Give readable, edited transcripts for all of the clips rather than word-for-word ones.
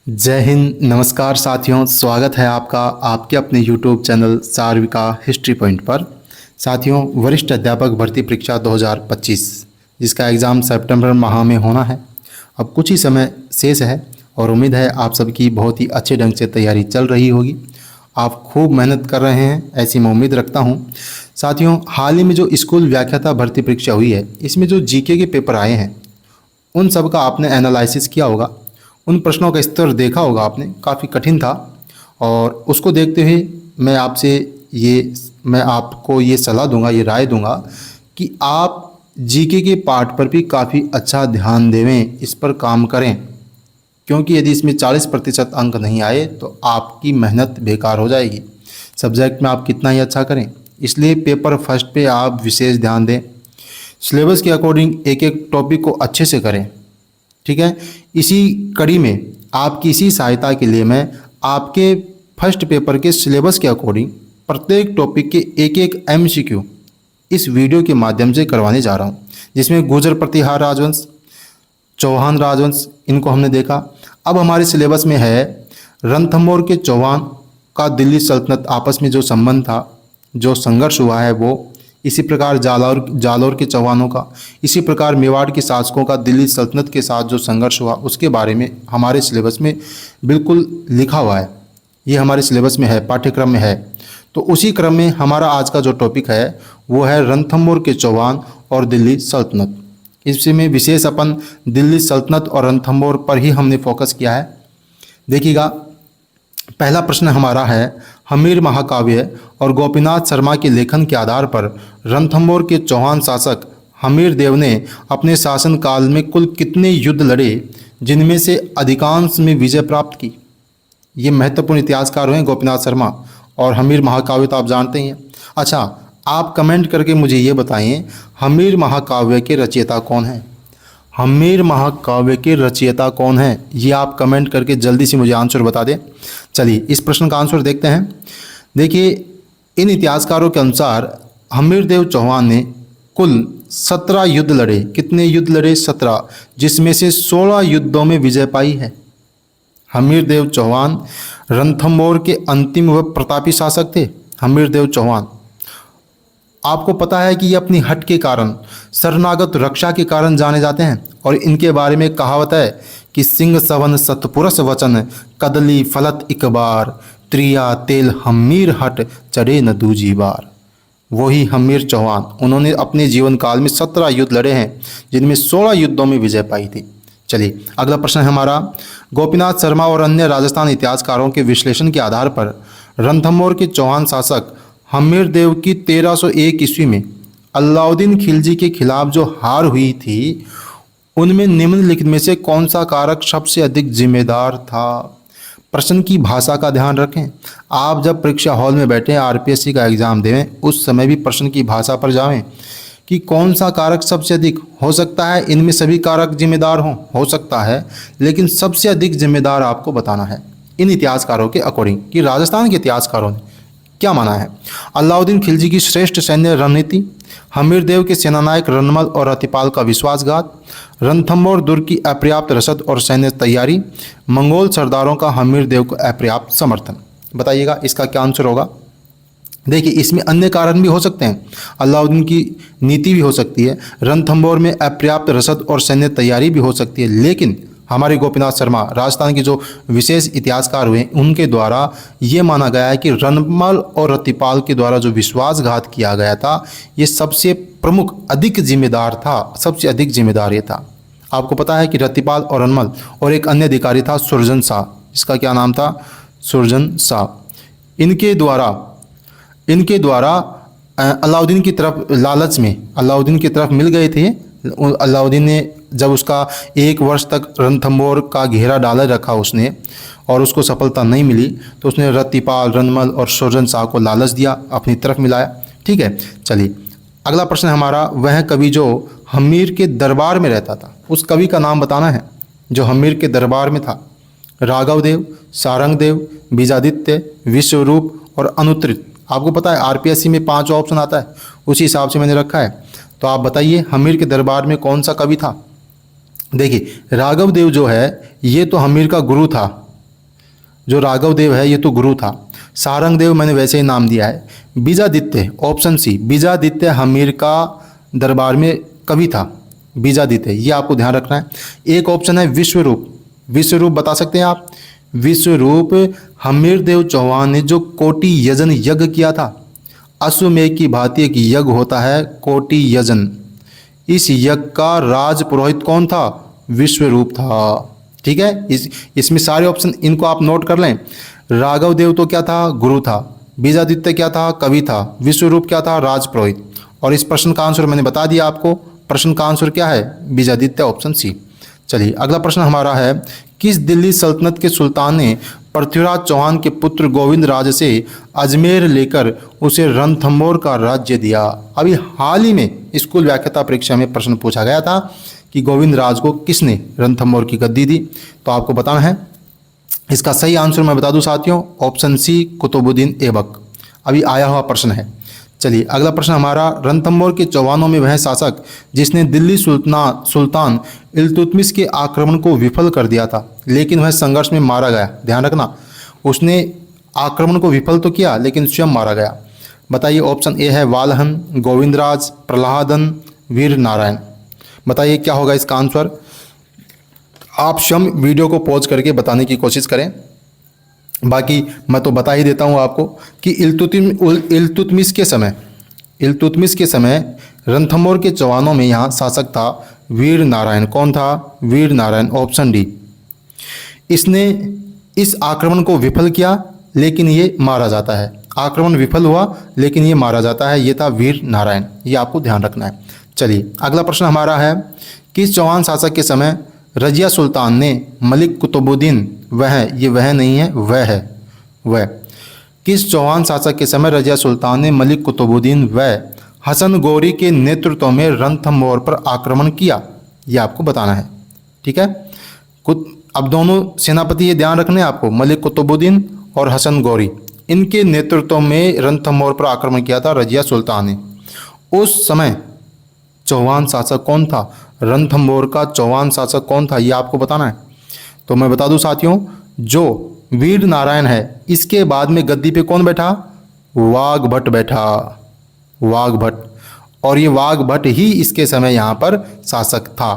जय हिंद। नमस्कार साथियों, स्वागत है आपका आपके अपने YouTube चैनल सार्विका हिस्ट्री पॉइंट पर। साथियों, वरिष्ठ अध्यापक भर्ती परीक्षा 2025 जिसका एग्ज़ाम सितंबर माह में होना है, अब कुछ ही समय शेष है और उम्मीद है आप सबकी बहुत ही अच्छे ढंग से तैयारी चल रही होगी। आप खूब मेहनत कर रहे हैं, ऐसी मैं उम्मीद रखता हूँ। साथियों, हाल ही में जो स्कूल व्याख्याता भर्ती परीक्षा हुई है, इसमें जो जीके के पेपर आए हैं उन सब का आपने एनालिसिस किया होगा, उन प्रश्नों का स्तर देखा होगा आपने, काफ़ी कठिन था। और उसको देखते हुए मैं आपको ये सलाह दूंगा, ये राय दूंगा कि आप जीके के पार्ट पर भी काफ़ी अच्छा ध्यान देवें, इस पर काम करें, क्योंकि यदि इसमें 40% अंक नहीं आए तो आपकी मेहनत बेकार हो जाएगी। सब्जेक्ट में आप कितना ही अच्छा करें, इसलिए पेपर फर्स्ट पे आप विशेष ध्यान दें। सिलेबस के अकॉर्डिंग एक एक टॉपिक को अच्छे से करें, ठीक है। इसी कड़ी में आपकी इसी सहायता के लिए मैं आपके फर्स्ट पेपर के सिलेबस के अकॉर्डिंग प्रत्येक टॉपिक के एक एक MCQ इस वीडियो के माध्यम से करवाने जा रहा हूं, जिसमें गुर्जर प्रतिहार राजवंश, चौहान राजवंश, इनको हमने देखा। अब हमारे सिलेबस में है रणथंभौर के चौहान का दिल्ली सल्तनत आपस में जो संबंध था, जो संघर्ष हुआ है वो, इसी प्रकार जालौर के चौहानों का, इसी प्रकार मेवाड़ के शासकों का दिल्ली सल्तनत के साथ जो संघर्ष हुआ उसके बारे में हमारे सिलेबस में बिल्कुल लिखा हुआ है। ये हमारे सिलेबस में है, पाठ्यक्रम में है। तो उसी क्रम में हमारा आज का जो टॉपिक है वो है रणथंभौर के चौहान और दिल्ली सल्तनत। इसमें विशेष अपन दिल्ली सल्तनत और रणथंभौर पर ही हमने फोकस किया है। देखिएगा, पहला प्रश्न हमारा है, हमीर महाकाव्य और गोपीनाथ शर्मा के लेखन के आधार पर रणथंभौर के चौहान शासक हमीर देव ने अपने शासन काल में कुल कितने युद्ध लड़े, जिनमें से अधिकांश में विजय प्राप्त की। ये महत्वपूर्ण इतिहासकार हुए गोपीनाथ शर्मा, और हमीर महाकाव्य तो आप जानते ही हैं। अच्छा, आप कमेंट करके मुझे ये बताइए, हमीर महाकाव्य के रचयिता कौन हैं? हमीर महाकाव्य के रचयिता कौन है, ये आप कमेंट करके जल्दी से मुझे आंसर बता दें। चलिए इस प्रश्न का आंसर देखते हैं। देखिए, इन इतिहासकारों के अनुसार हमीर देव चौहान ने कुल 17 युद्ध लड़े। कितने युद्ध लड़े? 17, जिसमें से 16 युद्धों में विजय पाई है। हमीर देव चौहान रणथंभौर के अंतिम व प्रतापी शासक थे। हमीर देव चौहान, आपको पता है कि ये अपनी हट के कारण, शरणागत रक्षा के कारण जाने जाते हैं, और इनके बारे में कहावत है कि सिंह सवन सतपुरस वचन, कदली फलत इक बार, त्रिया तेल हमीर हट चढ़े न दूजी बार। वही हमीर चौहान, उन्होंने अपने जीवन काल में 17 युद्ध लड़े हैं, जिनमें 16 युद्धों में विजय पाई थी। चलिए अगला प्रश्न है हमारा, गोपीनाथ शर्मा और अन्य राजस्थान इतिहासकारों के विश्लेषण के आधार पर रणथंभौर के चौहान शासक हमीर देव की 1301 ईस्वी में अलाउद्दीन खिलजी के खिलाफ जो हार हुई थी, उनमें निम्नलिखित में से कौन सा कारक सबसे अधिक जिम्मेदार था? प्रश्न की भाषा का ध्यान रखें। आप जब परीक्षा हॉल में बैठे RPSC का एग्जाम देवें, उस समय भी प्रश्न की भाषा पर जाएं कि कौन सा कारक सबसे अधिक। हो सकता है इनमें सभी कारक जिम्मेदार हों, हो सकता है, लेकिन सबसे अधिक जिम्मेदार आपको बताना है इन इतिहासकारों के अकॉर्डिंग कि राजस्थान के इतिहासकारों ने क्या माना है। अलाउद्दीन खिलजी की श्रेष्ठ सैन्य रणनीति, हमीर देव के सेनानायक रणमल और रतिपाल का विश्वासघात, रणथंभौर दुर्ग की अपर्याप्त रसद और सैन्य तैयारी, मंगोल सरदारों का हमीर देव को अपर्याप्त समर्थन। बताइएगा इसका क्या आंसर होगा। देखिए, इसमें अन्य कारण भी हो सकते हैं, अलाउद्दीन की नीति भी हो सकती है, रणथंभौर में अपर्याप्त रसद और सैन्य तैयारी भी हो सकती है, लेकिन हमारे गोपीनाथ शर्मा, राजस्थान के जो विशेष इतिहासकार हुए, उनके द्वारा ये माना गया है कि रणमल और रतिपाल के द्वारा जो विश्वासघात किया गया था, ये सबसे प्रमुख अधिक जिम्मेदार था, सबसे अधिक जिम्मेदार ये था। आपको पता है कि रतिपाल और रणमल और एक अन्य अधिकारी था सुरजन शाह, इसका क्या नाम था? सुरजन शाह। इनके द्वारा अलाउद्दीन की तरफ लालच में अलाउद्दीन की तरफ मिल गए थे। अलाउद्दीन ने जब उसका 1 वर्ष तक रणथंभौर का घेरा डाले रखा उसने, और उसको सफलता नहीं मिली, तो उसने रतिपाल, रणमल और सुरजन शाह को लालच दिया, अपनी तरफ मिलाया। ठीक है, चलिए अगला प्रश्न हमारा, वह कवि जो हमीर के दरबार में रहता था, उस कवि का नाम बताना है जो हमीर के दरबार में था। राघव देव, सारंग देव, बीजादित्य, विश्वरूप और अनुत्रित। आपको पता है RPSC में 5 ऑप्शन आता है, उसी हिसाब से मैंने रखा है। तो आप बताइए हमीर के दरबार में कौन सा कवि था। देखिए, राघव देव जो है ये तो हमीर का गुरु था, जो राघव देव है ये तो गुरु था, सारंग देव मैंने वैसे ही नाम दिया है। बीजादित्य ऑप्शन सी, बीजादित्य हमीर का दरबार में कवि था, बीजादित्य, ये आपको ध्यान रखना है। एक ऑप्शन है विश्वरूप, विश्वरूप बता सकते हैं आप? विश्वरूप हमीर देव चौहान ने जो कोटि यजन यज्ञ किया था, अश्वमेध की भांति एक यज्ञ होता है कोटि यजन, इस यज्ञ का राज पुरोहित कौन था? विश्वरूप था। ठीक है, इसमें सारे ऑप्शन इनको आप नोट कर लें। राघव देव तो क्या था? गुरु था। बीजादित्य क्या था? कवि था। विश्वरूप क्या था? राज पुरोहित। और इस प्रश्न का आंसर मैंने बता दिया आपको, प्रश्न का आंसर क्या है? बीजादित्य, ऑप्शन सी। चलिए अगला प्रश्न हमारा है, किस दिल्ली सल्तनत के सुल्तान ने पृथ्वीराज चौहान के पुत्र गोविंद राज से अजमेर लेकर उसे रणथंभौर का राज्य दिया? अभी हाल ही में स्कूल व्याख्याता परीक्षा में प्रश्न पूछा गया था कि गोविंद राज को किसने रणथंभौर की गद्दी दी, तो आपको बताना है। इसका सही आंसर मैं बता दूं साथियों, ऑप्शन सी, कुतुबुद्दीन ऐबक। अभी आया हुआ प्रश्न है। चलिए अगला प्रश्न हमारा, रणथंभौर के चौहानों में वह शासक जिसने दिल्ली सुल्तान इल्तुतमिश के आक्रमण को विफल कर दिया था, लेकिन वह संघर्ष में मारा गया। ध्यान रखना, उसने आक्रमण को विफल तो किया लेकिन स्वयं मारा गया। बताइए, ऑप्शन ए है वालहन, गोविंदराज, प्रहलादन, वीर नारायण। बताइए क्या होगा इसका आंसर? आप स्वयं वीडियो को पॉज करके बताने की कोशिश करें, बाकी मैं तो बता ही देता हूं आपको कि इल्तुतमिश के समय रणथंभौर के चौहानों में यहाँ शासक था वीर नारायण। कौन था? Veer Narayan, option D. इसने इस आक्रमण को विफल किया लेकिन ये मारा जाता है। आक्रमण विफल हुआ लेकिन ये मारा जाता है, ये था वीर नारायण, ये आपको ध्यान रखना है। चलिए अगला प्रश्न हमारा है, किस चौहान शासक के समय रजिया सुल्तान ने मलिक कुतुबुद्दीन, वह नहीं है, वह किस चौहान शासक के समय रजिया सुल्तान ने मलिक कुतुबुद्दीन व हसन गौरी के नेतृत्व में रणथंभौर पर आक्रमण किया? यह आपको बताना है। ठीक है, अब दोनों सेनापति ये ध्यान रखने हैं आपको, मलिक कुतुबुद्दीन और हसन गौरी, इनके नेतृत्व में रणथंभौर पर आक्रमण किया था रजिया सुल्तान ने। उस समय चौहान शासक कौन था? रणथंभौर का चौहान शासक कौन था, ये आपको बताना है। तो मैं बता दूं साथियों, जो वीर नारायण है इसके बाद में गद्दी पे कौन बैठा? वाघभट्ट बैठा, वाघभट्ट। और ये वाघभट्ट ही इसके समय यहाँ पर शासक था,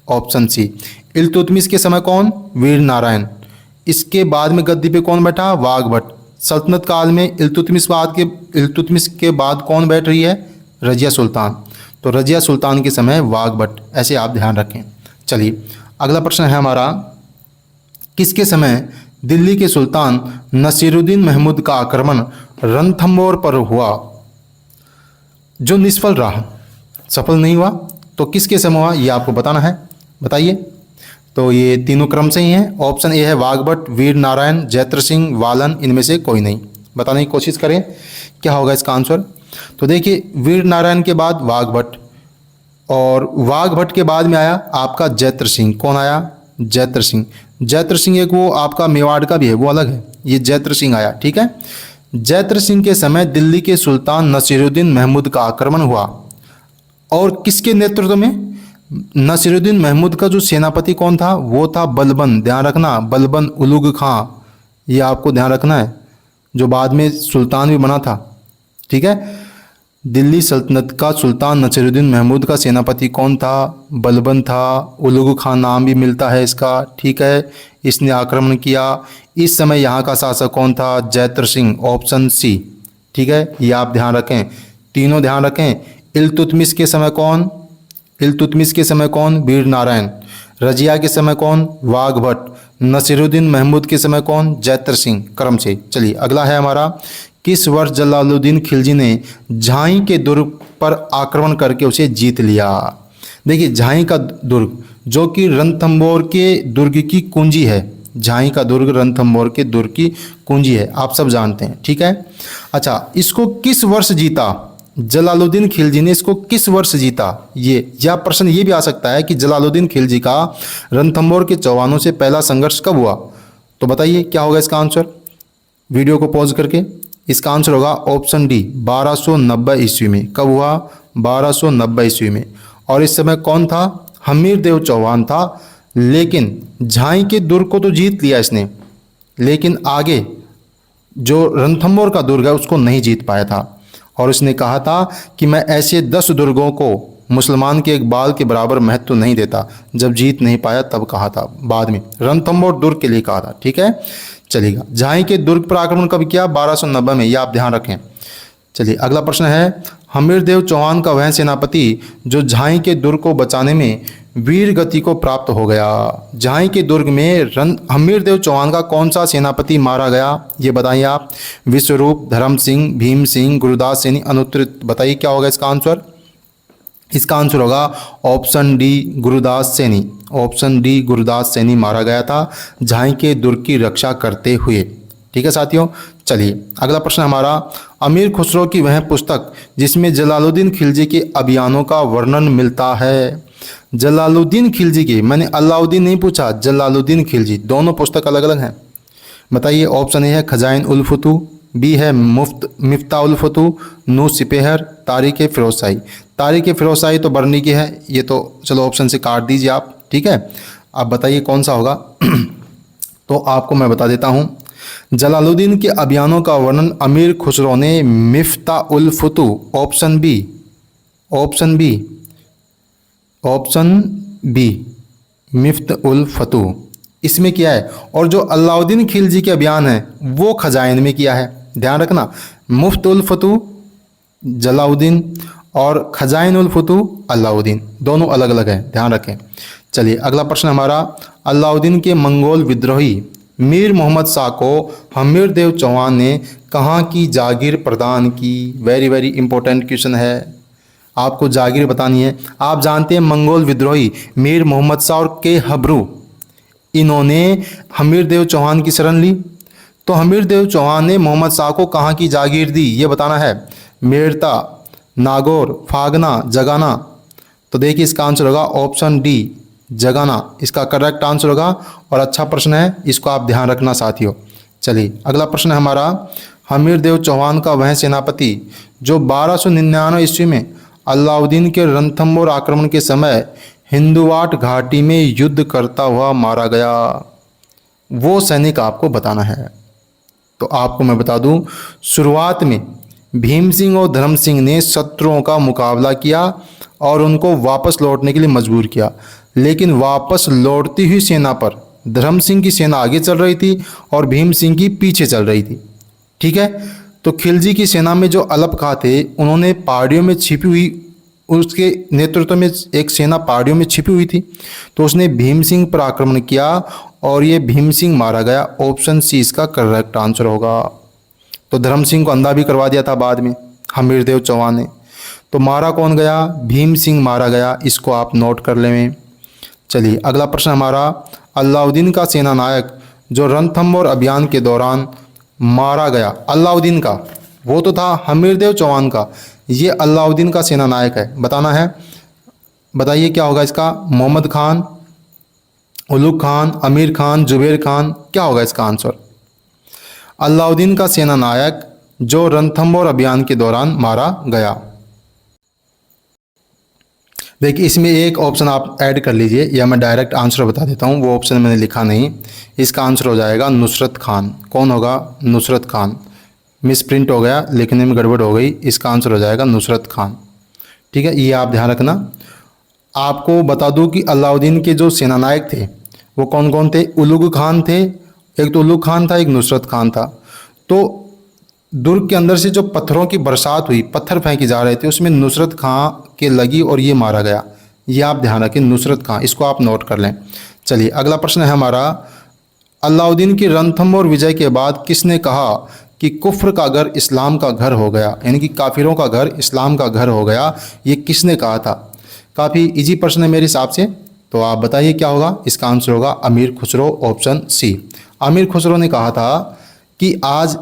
ऑप्शन सी। इल्तुतमिश के समय कौन? वीर नारायण। इसके बाद में गद्दी पे कौन बैठा? वाघभट्ट। सल्तनत काल में इल्तुतमिश के बाद कौन बैठ रही है? रजिया सुल्तान। तो रजिया सुल्तान के समय वाघभट्ट, ऐसे आप ध्यान रखें। चलिए अगला प्रश्न है हमारा, किसके समय दिल्ली के सुल्तान नसीरुद्दीन महमूद का आक्रमण रणथंभौर पर हुआ जो निष्फल रहा, सफल नहीं हुआ? तो किसके समय हुआ, ये आपको बताना है। बताइए। तो ये तीनों क्रम से ही हैं। ऑप्शन ए है वाघभट्ट, वीर नारायण, जैत्र सिंह, वालन, इनमें से कोई नहीं। बताने की कोशिश करें क्या होगा इसका आंसर। तो देखिए, वीर नारायण के बाद वाघभट्ट, और वाघभट्ट के बाद में आया आपका जैत्र सिंह। कौन आया? जैत्र सिंह। जैत्र सिंह एक वो आपका मेवाड़ का भी है, वो अलग है, ये जैत्र सिंह आया। ठीक है, जैत्र सिंह के समय दिल्ली के सुल्तान नसीरुद्दीन महमूद का आक्रमण हुआ, और किसके नेतृत्व में? नसीरुद्दीन महमूद का जो सेनापति कौन था? वो था बलबन। ध्यान रखना, बलबन उलुग खां, ये आपको ध्यान रखना है, जो बाद में सुल्तान भी बना था। ठीक है, दिल्ली सल्तनत का सुल्तान नसीरुद्दीन महमूद का सेनापति कौन था? बलबन था। उलुग खां नाम भी मिलता है इसका। ठीक है, इसने आक्रमण किया। इस समय यहाँ का शासक कौन था? Jaitra Singh, option C. ठीक है, ये आप ध्यान रखें, तीनों ध्यान रखें। इल्तुतमिश के समय कौन? इल्तुतमिश के समय कौन? वीर नारायण। रजिया के समय कौन? वाघभट्ट। नसीरुद्दीन महमूद के समय कौन? जैत्र सिंह, क्रम से। चलिए अगला है हमारा, किस वर्ष जलालुद्दीन खिलजी ने झांई के दुर्ग पर आक्रमण करके उसे जीत लिया? देखिए, झांई का दुर्ग जो कि रणथंभौर के दुर्ग की कुंजी है, झांई का दुर्ग रणथंभौर के दुर्ग की कुंजी है, आप सब जानते हैं। ठीक है, अच्छा, इसको किस वर्ष जीता? जलालुद्दीन खिलजी ने इसको किस वर्ष जीता? या प्रश्न ये भी आ सकता है कि जलालुद्दीन खिलजी का रणथंभौर के चौहानों से पहला संघर्ष कब हुआ? तो बताइए क्या होगा इसका आंसर, वीडियो को पॉज करके। इसका आंसर होगा ऑप्शन डी, 1290 ईस्वी में। कब हुआ? 1290 ईस्वी में। और इस समय कौन था? हमीर देव चौहान था। लेकिन झांई के दुर्ग को तो जीत लिया इसने, लेकिन आगे जो रणथंभौर का दुर्ग है उसको नहीं जीत पाया था। और उसने कहा था कि मैं ऐसे 10 दुर्गों को मुसलमान के एक बाल के बराबर महत्व नहीं देता। जब जीत नहीं पाया तब कहा था, बाद में रणथंभौर दुर्ग के लिए कहा था। ठीक है, चलिएगा। झांसी के दुर्ग पर आक्रमण कब किया? 1290 में, यह आप ध्यान रखें। चलिए अगला प्रश्न है, हमीरदेव चौहान का वह सेनापति जो झांसी के दुर्ग को बचाने में वीर गति को प्राप्त हो गया। झांसी के दुर्ग में हमीरदेव चौहान का कौन सा सेनापति मारा गया, ये बताइए आप। विश्वरूप, धर्म सिंह, भीम सिंह, गुरुदास सैनी, अनुत्तरित। बताइए क्या होगा इसका आंसर? इसका आंसर होगा option D, Gurudas Saini. Option D, Gurudas Saini मारा गया था झांसी के दुर्ग की रक्षा करते हुए। ठीक है साथियों, चलिए अगला प्रश्न हमारा, अमीर खुसरो की वह पुस्तक जिसमें जलालुद्दीन खिलजी के अभियानों का वर्णन मिलता है। जलालुद्दीन खिलजी की, मैंने अलाउद्दीन नहीं पूछा, जलालुद्दीन खिलजी, दोनों पुस्तक अलग अलग हैं। बताइए। ऑप्शन ए है खजाइन उल फतू, बी है मिफ्ता उल फतू, नू सिपेहर, तारीख फिरोजशाही। तारीख फिरोजशाही तो बरनी की है, ये तो चलो ऑप्शन से काट दीजिए आप। ठीक है, आप बताइए कौन सा होगा। तो आपको मैं बता देता हूँ, जलालुद्दीन के अभियानों का वर्णन अमीर खुसरो ने Miftah ul Futuh, option B, option B, option B, Miftah ul Futuh इसमें किया है। और जो अलाउद्दीन खिलजी के अभियान है वो खजाइन में किया है। ध्यान रखना, मुफ्त उल फतू जलालुद्दीन और खजाइन उल फतू अलाउद्दीन, दोनों अलग अलग हैं, ध्यान रखें। चलिए अगला प्रश्न हमारा, अलाउद्दीन के मंगोल विद्रोही मीर मोहम्मद शाह को हमीरदेव चौहान ने कहाँ की जागीर प्रदान की। वेरी वेरी इंपॉर्टेंट क्वेश्चन है, आपको जागीर बतानी है। आप जानते हैं मंगोल विद्रोही मीर मोहम्मद शाह और के हब्रू, इन्होंने हमीरदेव चौहान की शरण ली। तो हमीरदेव चौहान ने मोहम्मद शाह को कहाँ की जागीर दी, ये बताना है। मेड़ता, नागौर, फागना, जगाना। तो देखिए इसका आंसर होगा ऑप्शन डी, जगाना, इसका करेक्ट आंसर होगा। और अच्छा प्रश्न है, इसको आप ध्यान रखना साथियों। चलिए अगला प्रश्न है हमारा, हमीरदेव चौहान का वह सेनापति जो 1299 ईस्वी में अलाउद्दीन के रणथंभौर आक्रमण के समय हिंदुवाट घाटी में युद्ध करता हुआ मारा गया, वो सैनिक आपको बताना है। तो आपको मैं बता दूं, शुरुआत में भीम सिंह और धर्म सिंह ने शत्रुओं का मुकाबला किया और उनको वापस लौटने के लिए मजबूर किया। लेकिन वापस लौटती हुई सेना पर धर्म सिंह की सेना आगे चल रही थी और भीम सिंह की पीछे चल रही थी। ठीक है, तो खिलजी की सेना में जो अलप खां थे उन्होंने पहाड़ियों में छिपी हुई, उसके नेतृत्व में एक सेना पहाड़ियों में छिपी हुई थी, तो उसने भीम सिंह पर आक्रमण किया और ये भीम सिंह मारा गया। ऑप्शन सी इसका करेक्ट आंसर होगा। तो धर्म सिंह को अंधा भी करवा दिया था बाद में हमीरदेव चौहान ने। तो मारा कौन गया? भीम सिंह मारा गया, इसको आप नोट कर लें। चलिए अगला प्रश्न हमारा, अलाउद्दीन का सेना नायक जो रणथंभौर अभियान के दौरान मारा गया, अलाउद्दीन का, वो तो था हमीरदेव चौहान का, ये अलाउद्दीन का सेना नायक है, बताना है। बताइए क्या होगा इसका? मोहम्मद खान, उलुग खान, अमीर खान, जुबैर खान, क्या होगा इसका आंसर? अलाउद्दीन का सेना नायक जो रणथंभौर अभियान के दौरान मारा गया। देखिए इसमें एक ऑप्शन आप ऐड कर लीजिए, या मैं डायरेक्ट आंसर बता देता हूँ, वो ऑप्शन मैंने लिखा नहीं। इसका आंसर हो जाएगा नुसरत खान। कौन होगा? नुसरत खान। मिस प्रिंट हो गया, लिखने में गड़बड़ हो गई, इसका आंसर हो जाएगा नुसरत खान। ठीक है, ये आप ध्यान रखना। आपको बता दूं कि अलाउद्दीन के जो सेनानायक थे वो कौन कौन थे? उलुग खान थे, एक तो उलुग खान था, एक नुसरत खान था। तो दुर्ग के अंदर से जो पत्थरों की बरसात हुई, पत्थर फेंके जा रहे थे, उसमें नुसरत खां के लगी और ये मारा गया। ये आप ध्यान रखें, नुसरत खां, इसको आप नोट कर लें। चलिए अगला प्रश्न है हमारा, अलाउद्दीन की रणथंभौर विजय के बाद किसने कहा कि कुफ्र का घर इस्लाम का घर हो गया, यानी कि काफिरों का घर इस्लाम का घर हो गया? ये किसने कहा था? काफ़ी इजी प्रश्न है मेरे हिसाब से। तो आप बताइए क्या होगा? इसका आंसर होगा अमीर खुसरो, ऑप्शन सी। अमीर खुसरो ने कहा था कि आज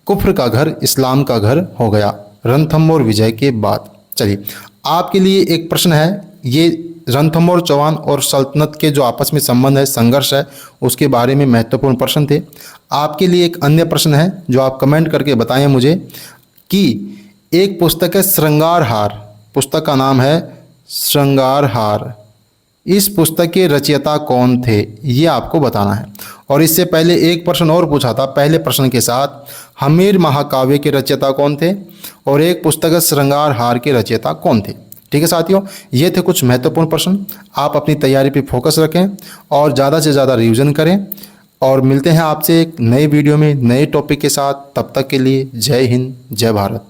कुफ्र का घर इस्लाम का घर हो गया रणथंभौर विजय के बाद। चलिए आपके लिए एक प्रश्न है, ये रणथंभौर चौहान और सल्तनत के जो आपस में संबंध है, संघर्ष है, उसके बारे में महत्वपूर्ण प्रश्न थे। आपके लिए एक अन्य प्रश्न है जो आप कमेंट करके बताएं मुझे, कि एक पुस्तक है श्रृंगार हार, पुस्तक का नाम है श्रृंगार हार, इस पुस्तक के रचयिता कौन थे, ये आपको बताना है। और इससे पहले एक प्रश्न और पूछा था पहले प्रश्न के साथ, हमीर महाकाव्य के रचयिता कौन थे और एक पुस्तक श्रृंगार हार के रचयिता कौन थे। ठीक है साथियों, ये थे कुछ महत्वपूर्ण प्रश्न। आप अपनी तैयारी पे फोकस रखें और ज़्यादा से ज़्यादा रिवीजन करें और मिलते हैं आपसे एक नए वीडियो में नए टॉपिक के साथ। तब तक के लिए जय हिंद, जय भारत।